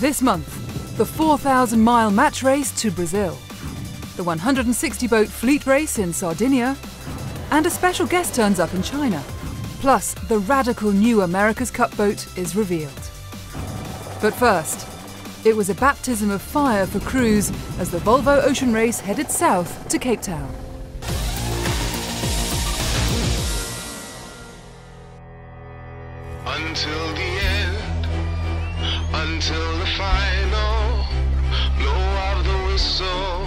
This month, the 4,000-mile match race to Brazil, the 160-boat fleet race in Sardinia, and a special guest turns up in China. Plus, the radical new America's Cup boat is revealed. But first, it was a baptism of fire for crews as the Volvo Ocean Race headed south to Cape Town. Until the end, until the final blow of the whistle,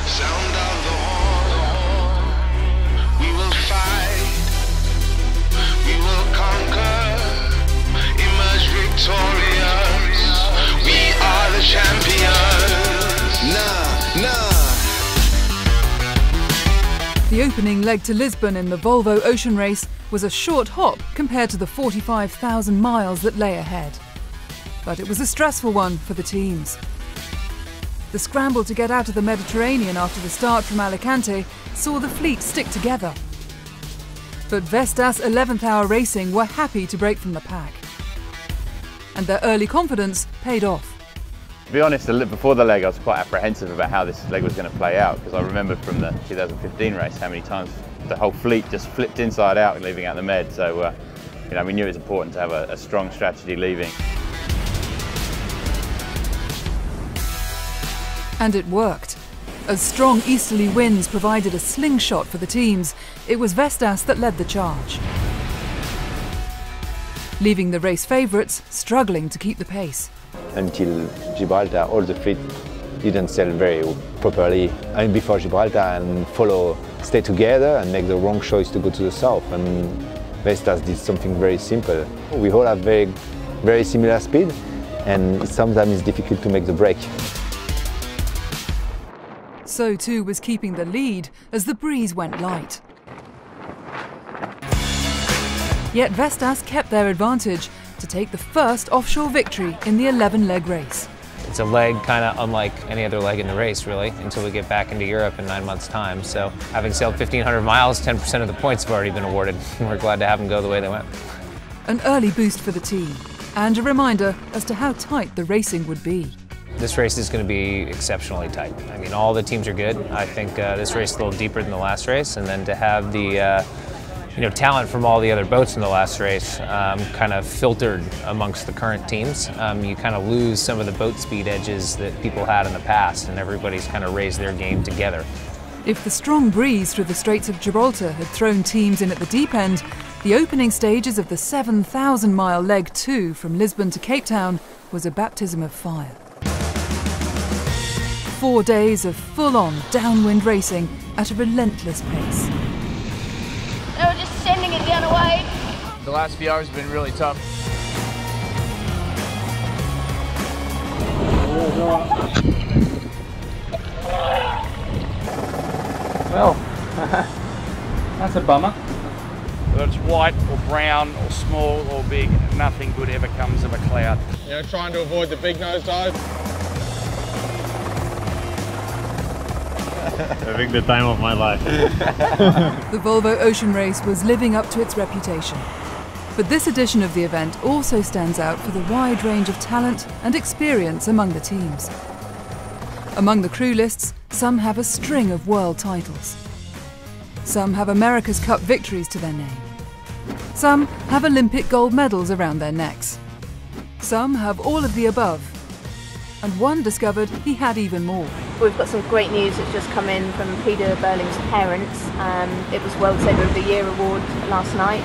sound of the horn, we will fight, we will conquer, emerge victorious, we are the champions. The opening leg to Lisbon in the Volvo Ocean Race was a short hop compared to the 45,000 miles that lay ahead. But it was a stressful one for the teams. The scramble to get out of the Mediterranean after the start from Alicante saw the fleet stick together. But Vestas 11th Hour Racing were happy to break from the pack. And their early confidence paid off. To be honest, before the leg I was quite apprehensive about how this leg was going to play out, because I remember from the 2015 race how many times the whole fleet just flipped inside out leaving out the Med, so we knew it was important to have a strong strategy leaving. And it worked. As strong easterly winds provided a slingshot for the teams, it was Vestas that led the charge, leaving the race favourites struggling to keep the pace. Until Gibraltar, all the fleet didn't sail very properly. And before Gibraltar, and stay together and make the wrong choice to go to the south. And Vestas did something very simple. We all have very similar speed, and sometimes it's difficult to make the break. So too was keeping the lead as the breeze went light. Yet Vestas kept their advantage to take the first offshore victory in the 11-leg race. It's a leg kind of unlike any other leg in the race, really, until we get back into Europe in 9 months' time. So having sailed 1,500 miles, 10% of the points have already been awarded. We're glad to have them go the way they went. An early boost for the team, and a reminder as to how tight the racing would be. This race is going to be exceptionally tight. I mean, all the teams are good. I think this race is a little deeper than the last race, and then to have the talent from all the other boats in the last race kind of filtered amongst the current teams. You kind of lose some of the boat speed edges that people had in the past, and everybody's kind of raised their game together. If the strong breeze through the Straits of Gibraltar had thrown teams in at the deep end, the opening stages of the 7,000-mile leg 2 from Lisbon to Cape Town was a baptism of fire. 4 days of full-on downwind racing at a relentless pace. They were just sending it the other way. The last few hours have been really tough. Well, that's a bummer. Whether it's white or brown or small or big, nothing good ever comes of a cloud. Trying to avoid the big nosedive. Having the time of my life. The Volvo Ocean Race was living up to its reputation. But this edition of the event also stands out for the wide range of talent and experience among the teams. Among the crew lists, some have a string of world titles. Some have America's Cup victories to their name. Some have Olympic gold medals around their necks. Some have all of the above. And one discovered he had even more. We've got some great news that's just come in from Peter Burling's parents. It was World Sailor of the Year award last night.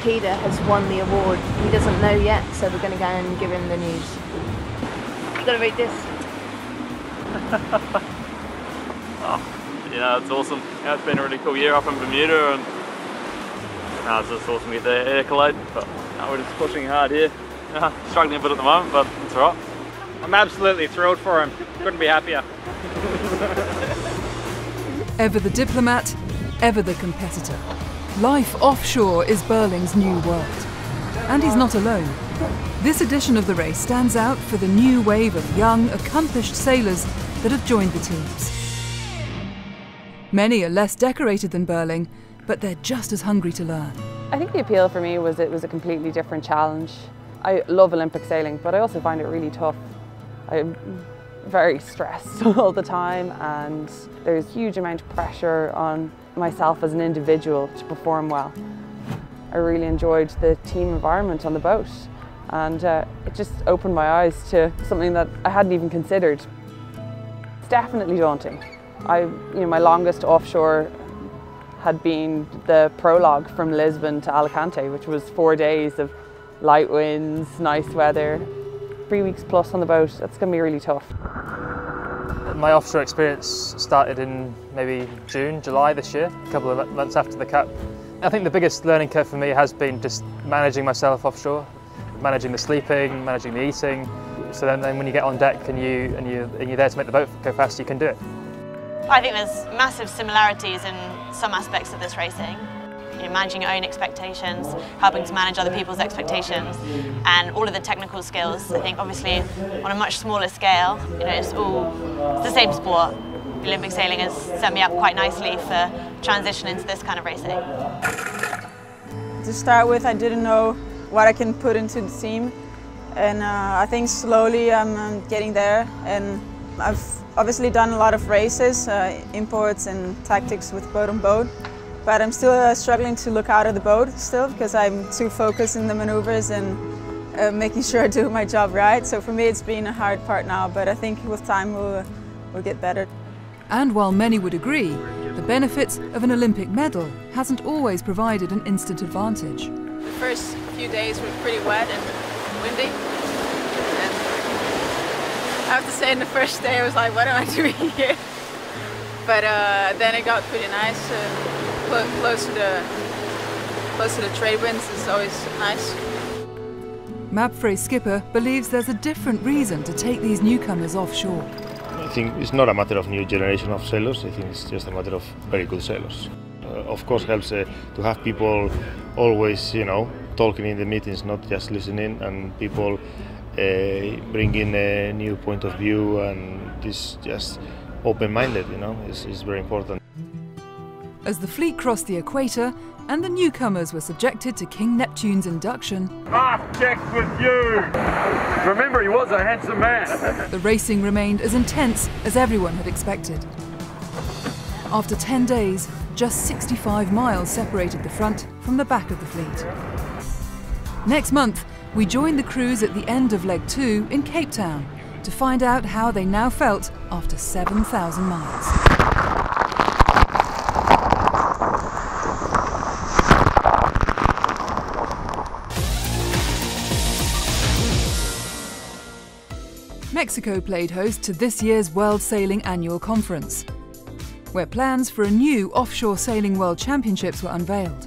Peter has won the award. He doesn't know yet, so we're going to go and give him the news. You've got to read this. It's awesome. It's been a really cool year up in Bermuda, and it's just awesome to get the accolade. But we're just pushing hard here. Struggling a bit at the moment, but it's all right. I'm absolutely thrilled for him. Couldn't be happier. Ever the diplomat, ever the competitor. Life offshore is Burling's new world. And he's not alone. This edition of the race stands out for the new wave of young, accomplished sailors that have joined the teams. Many are less decorated than Burling, but they're just as hungry to learn. I think the appeal for me was it was a completely different challenge. I love Olympic sailing, but I also find it really tough. I'm very stressed all the time, and there's a huge amount of pressure on myself as an individual to perform well. I really enjoyed the team environment on the boat, and it just opened my eyes to something that I hadn't even considered. It's definitely daunting. My longest offshore had been the prologue from Lisbon to Alicante, which was 4 days of light winds, nice weather. 3 weeks plus on the boat, that's going to be really tough. My offshore experience started in maybe June, July this year, a couple of months after the Cup. I think the biggest learning curve for me has been just managing myself offshore, managing the sleeping, managing the eating. So then when you get on deck and you're there to make the boat go fast, you can do it. I think there's massive similarities in some aspects of this racing. Managing your own expectations, helping to manage other people's expectations, and all of the technical skills. I think obviously on a much smaller scale, it's the same sport. Olympic sailing has set me up quite nicely for transition into this kind of racing. To start with, I didn't know what I can put into the team, and I think slowly I'm getting there. And I've obviously done a lot of races, imports and tactics with boat on boat. But I'm still struggling to look out of the boat still, because I'm too focused in the maneuvers and making sure I do my job right. So for me it's been a hard part now, but I think with time we'll get better. And while many would agree, the benefits of an Olympic medal hasn't always provided an instant advantage. The first few days were pretty wet and windy. And I have to say, in the first day I was like, what am I doing here? But then it got pretty nice. Close to the trade winds is always nice. Vabre's skipper believes there's a different reason to take these newcomers offshore. I think it's not a matter of new generation of sailors, I think it's just a matter of very good sailors. Of course helps to have people always, talking in the meetings, not just listening, and people bringing a new point of view, and this just open-minded, is very important. As the fleet crossed the equator and the newcomers were subjected to King Neptune's induction, half decked with you! Remember, he was a handsome man! The racing remained as intense as everyone had expected. After 10 days, just 65 miles separated the front from the back of the fleet. Next month, we joined the crews at the end of Leg 2 in Cape Town to find out how they now felt after 7,000 miles. Mexico played host to this year's World Sailing Annual Conference, where plans for a new offshore sailing World Championships were unveiled.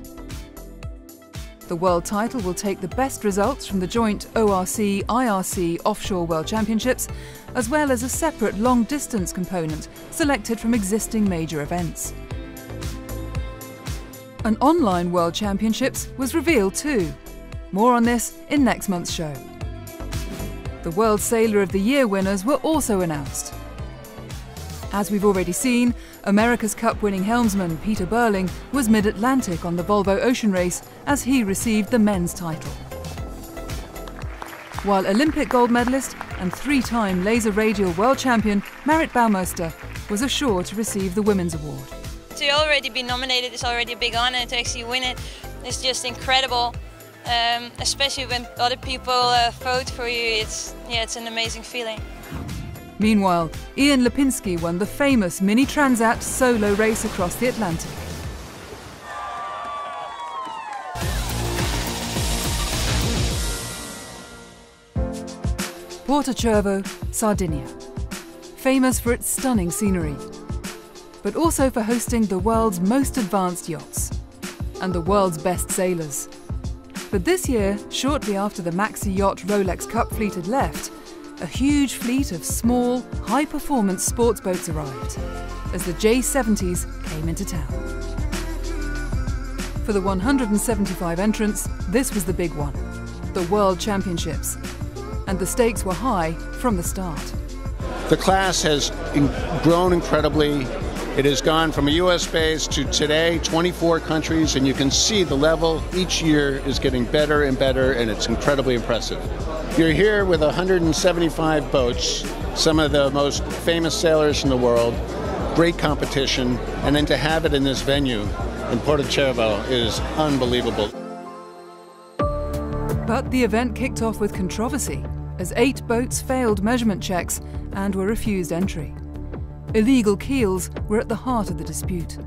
The world title will take the best results from the joint ORC-IRC Offshore World Championships, as well as a separate long-distance component selected from existing major events. An online World Championships was revealed too. More on this in next month's show. The World Sailor of the Year winners were also announced. As we've already seen, America's Cup-winning helmsman Peter Burling was mid-Atlantic on the Volvo Ocean Race as he received the men's title. While Olympic gold medalist and 3-time laser radial world champion Marit Bouwmeester was assured to receive the women's award. To already be nominated is already a big honor, to actually win it is just incredible. Especially when other people vote for you, it's an amazing feeling. Meanwhile, Ian Lipinski won the famous Mini Transat solo race across the Atlantic. Porto Cervo, Sardinia. Famous for its stunning scenery, but also for hosting the world's most advanced yachts and the world's best sailors. But this year, shortly after the maxi yacht Rolex Cup fleet had left, a huge fleet of small, high-performance sports boats arrived as the J70s came into town. For the 175 entrants, this was the big one, the World Championships, and the stakes were high from the start. The class has grown incredibly. It has gone from a US base to today 24 countries, and you can see the level each year is getting better and better, and it's incredibly impressive. You're here with 175 boats, some of the most famous sailors in the world, great competition, and then to have it in this venue in Porto Cervo is unbelievable. But the event kicked off with controversy, as 8 boats failed measurement checks and were refused entry. Illegal keels were at the heart of the dispute.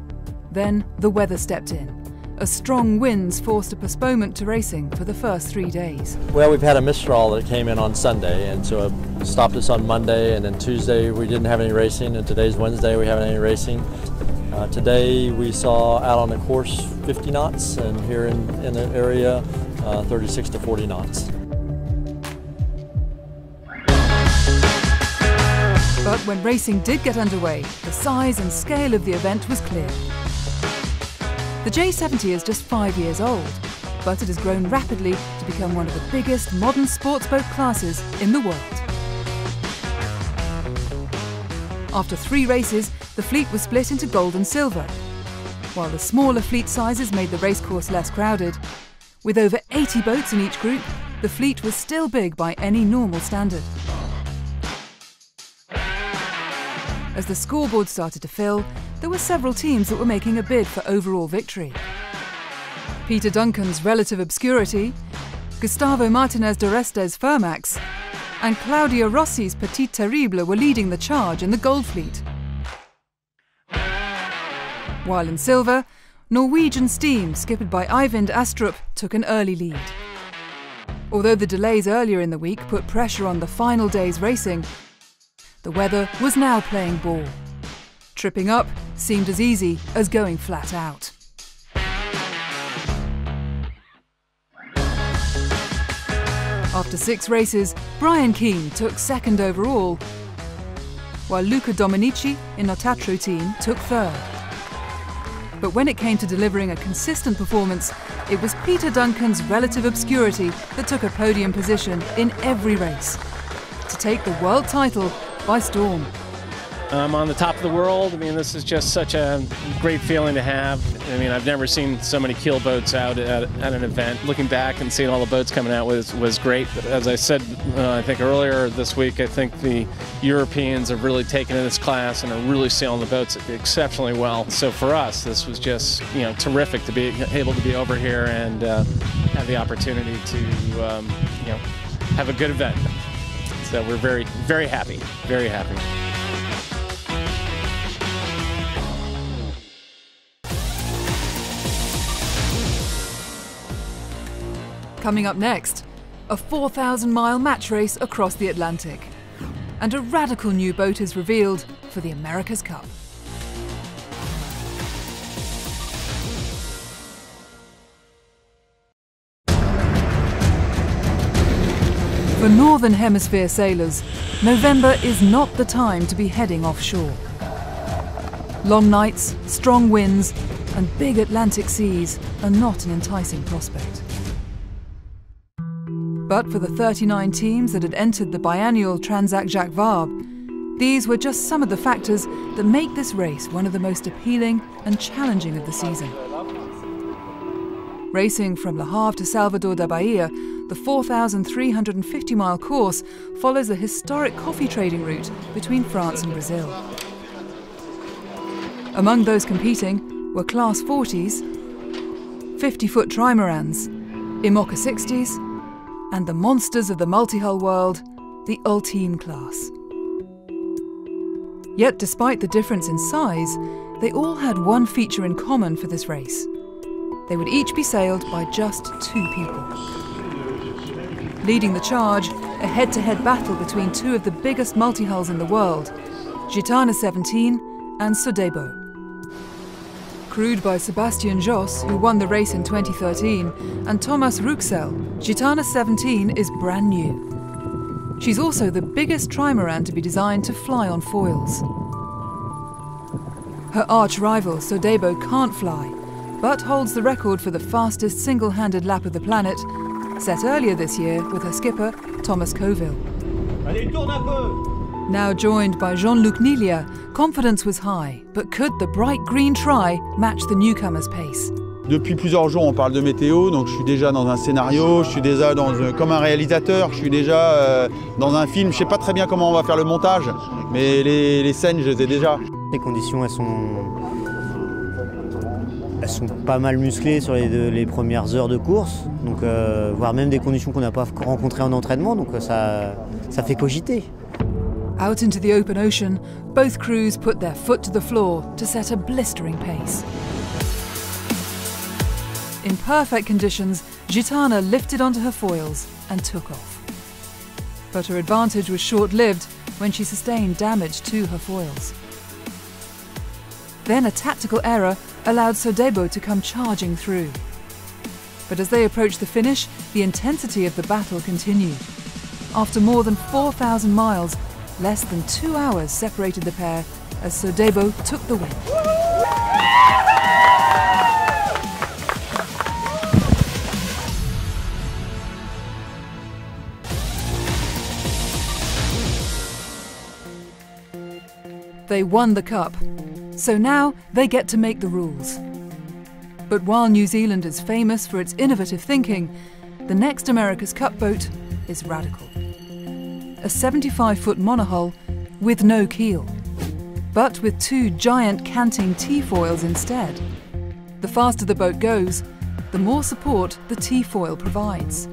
Then the weather stepped in. A strong winds forced a postponement to racing for the first 3 days. Well, we've had a mistral that came in on Sunday, and so it stopped us on Monday, and then Tuesday we didn't have any racing, and today's Wednesday we haven't any racing. Today we saw out on the course 50 knots, and here in the area 36 to 40 knots. But when racing did get underway, the size and scale of the event was clear. The J70 is just 5 years old, but it has grown rapidly to become one of the biggest modern sports boat classes in the world. After 3 races, the fleet was split into gold and silver. While the smaller fleet sizes made the racecourse less crowded, with over 80 boats in each group, the fleet was still big by any normal standard. As the scoreboard started to fill, there were several teams that were making a bid for overall victory. Peter Duncan's relative obscurity, Gustavo Martinez d'Orestes' Fermax, and Claudia Rossi's Petit Terrible were leading the charge in the gold fleet. While in silver, Norwegian Steam, skippered by Eivind Astrup, took an early lead. Although the delays earlier in the week put pressure on the final day's racing, the weather was now playing ball. Tripping up seemed as easy as going flat out. After 6 races, Brian Keane took second overall, while Luca Dominici in Notatro team took third. But when it came to delivering a consistent performance, it was Peter Duncan's relative obscurity that took a podium position in every race, to take the world title by storm. I'm on the top of the world. I mean, this is just such a great feeling to have. I mean, I've never seen so many keel boats out at an event. Looking back and seeing all the boats coming out was great. But as I said, I think earlier this week, I think the Europeans have really taken to this class and are really sailing the boats exceptionally well. So for us, this was just, terrific to be able to be over here and have the opportunity to, have a good event. So we're very, very happy, very happy. Coming up next, a 4,000-mile match race across the Atlantic. And a radical new boat is revealed for the America's Cup. For Northern Hemisphere sailors, November is not the time to be heading offshore. Long nights, strong winds, and big Atlantic seas are not an enticing prospect. But for the 39 teams that had entered the biannual Transact Jacques Vabre, these were just some of the factors that make this race one of the most appealing and challenging of the season. Racing from Le Havre to Salvador da Bahia, the 4,350-mile course follows a historic coffee trading route between France and Brazil. Among those competing were Class 40s, 50-foot trimarans, IMOCA 60s, and the monsters of the multi-hull world, the Ultime class. Yet despite the difference in size, they all had one feature in common for this race. They would each be sailed by just 2 people. Leading the charge, a head-to-head battle between 2 of the biggest multi-hulls in the world, Gitana 17 and Sodebo. Crewed by Sebastian Josse, who won the race in 2013, and Thomas Ruxel, Gitana 17 is brand new. She's also the biggest trimaran to be designed to fly on foils. Her arch-rival, Sodebo, can't fly, but holds the record for the fastest single-handed lap of the planet, set earlier this year with her skipper, Thomas Coville. Allez, tourne un peu. Now joined by Jean-Luc Nilia, confidence was high, but could the bright green try match the newcomer's pace? Depuis plusieurs jours, on parle de météo, donc je suis déjà dans un scénario, je suis déjà comme un réalisateur, je suis déjà dans un film. Je ne sais pas très bien comment on va faire le montage, mais les scènes, je les ai déjà. Les conditions, elles sont pas mal musclées sur les premières heures de course, donc, voire même des conditions qu'on n'a pas rencontrées en entraînement, donc ça fait cogiter. Out into the open ocean, both crews put their foot to the floor to set a blistering pace. In perfect conditions, Gitana lifted onto her foils and took off. But her advantage was short-lived when she sustained damage to her foils. Then a tactical error allowed Sodebo to come charging through. But as they approached the finish, the intensity of the battle continued. After more than 4,000 miles, less than 2 hours separated the pair as Sodebo took the win. They won the cup, so now they get to make the rules. But while New Zealand is famous for its innovative thinking, the next America's Cup boat is radical. A 75-foot monohull with no keel, but with 2 giant canting T-foils instead. The faster the boat goes, the more support the T-foil provides.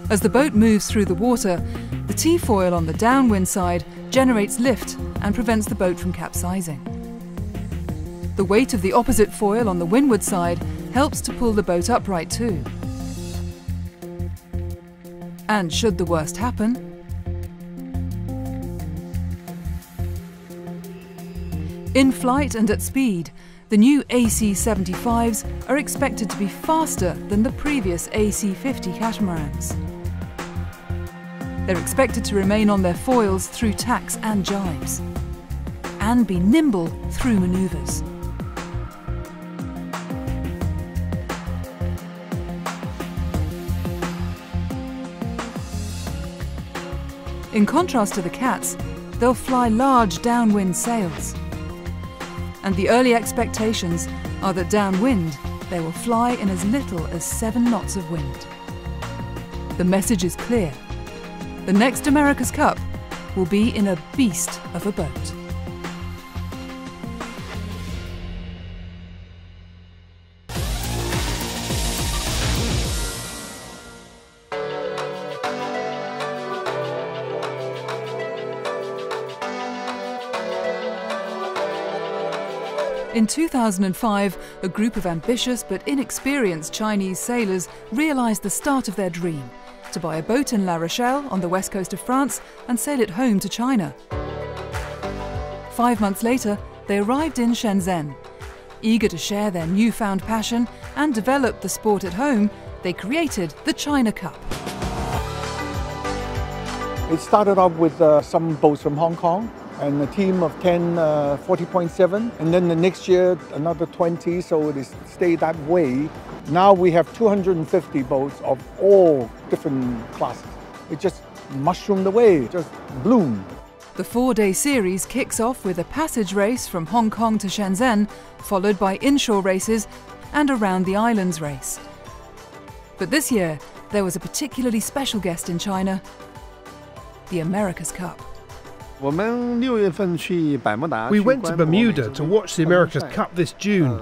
As the boat moves through the water, the T-foil on the downwind side generates lift and prevents the boat from capsizing. The weight of the opposite foil on the windward side helps to pull the boat upright too. And should the worst happen, in flight and at speed, the new AC-75s are expected to be faster than the previous AC-50 catamarans. They're expected to remain on their foils through tacks and jibes, and be nimble through manoeuvres. In contrast to the cats, they'll fly large downwind sails. And the early expectations are that downwind they will fly in as little as 7 knots of wind. The message is clear. The next America's Cup will be in a beast of a boat. In 2005, a group of ambitious but inexperienced Chinese sailors realised the start of their dream: to buy a boat in La Rochelle on the west coast of France and sail it home to China. 5 months later, they arrived in Shenzhen. Eager to share their newfound passion and develop the sport at home, they created the China Cup. It started off with some boats from Hong Kong and a team of 10 40.7, and then the next year another 20, so it stayed that way. Now we have 250 boats of all different classes. It just mushroomed away, just bloomed. The 4-day series kicks off with a passage race from Hong Kong to Shenzhen, followed by inshore races and a round the islands race. But this year, there was a particularly special guest in China: the America's Cup. We went to Bermuda to watch the America's Cup this June.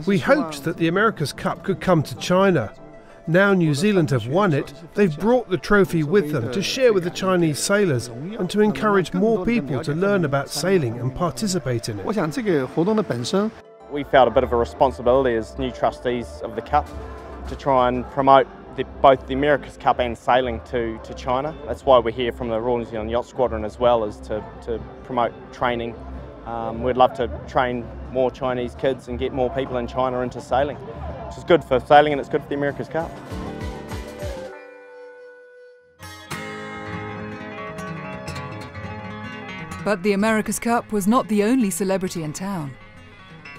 We hoped that the America's Cup could come to China. Now New Zealand have won it, they've brought the trophy with them to share with the Chinese sailors and to encourage more people to learn about sailing and participate in it. We felt a bit of a responsibility as new trustees of the Cup to try and promote both the America's Cup and sailing to China. That's why we're here from the Royal New Zealand Yacht Squadron as well, as to promote training. We'd love to train more Chinese kids and get more people in China into sailing, which is good for sailing and it's good for the America's Cup. But the America's Cup was not the only celebrity in town.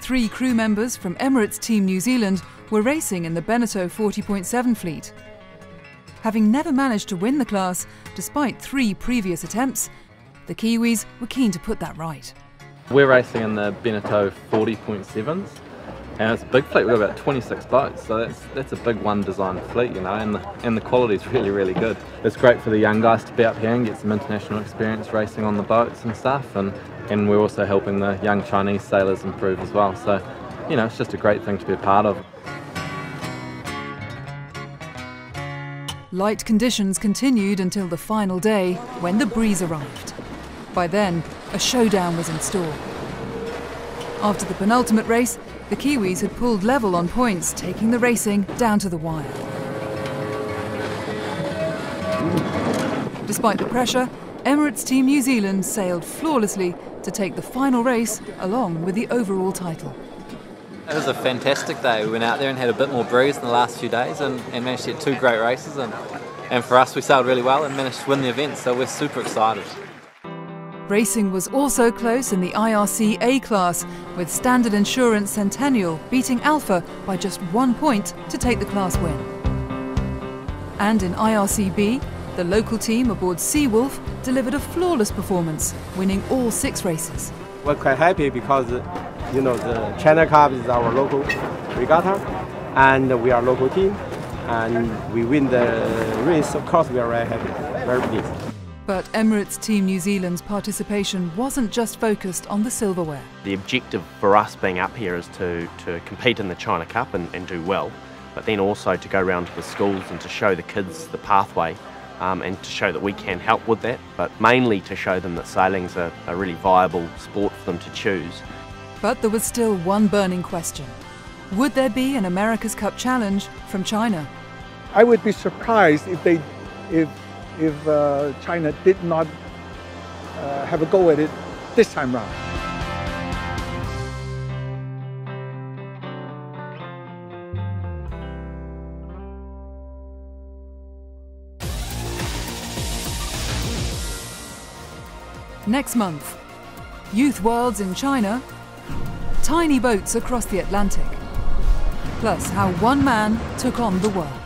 3 crew members from Emirates Team New Zealand were racing in the Beneteau 40.7 fleet. Having never managed to win the class, despite 3 previous attempts, the Kiwis were keen to put that right. We're racing in the Beneteau 40.7s, and it's a big fleet. We've got about 26 boats, so that's a big one design fleet, you know, and the quality is really, really good. It's great for the young guys to be up here and get some international experience racing on the boats and stuff, and we're also helping the young Chinese sailors improve as well. So, you know, it's just a great thing to be a part of. Light conditions continued until the final day, when the breeze arrived. By then, a showdown was in store. After the penultimate race, the Kiwis had pulled level on points, taking the racing down to the wire. Despite the pressure, Emirates Team New Zealand sailed flawlessly to take the final race along with the overall title. It was a fantastic day. We went out there and had a bit more breeze in the last few days and managed to get 2 great races, and for us we sailed really well and managed to win the event, so we're super excited. Racing was also close in the IRC A class, with Standard Insurance Centennial beating Alpha by just 1 point to take the class win. And in IRC B, the local team aboard Seawolf delivered a flawless performance, winning all 6 races. We're quite happy because, you know, the China Cup is our local regatta, and we are a local team, and we win the race. Of course, we are very happy, very pleased. But Emirates Team New Zealand's participation wasn't just focused on the silverware. The objective for us being up here is to compete in the China Cup and do well, but then also to go around to the schools and to show the kids the pathway, and to show that we can help with that, but mainly to show them that sailing's a really viable sport for them to choose. But there was still one burning question. Would there be an America's Cup challenge from China? I would be surprised if China did not have a go at it this time round. Next month, Youth Worlds in China, tiny boats across the Atlantic, plus how one man took on the world.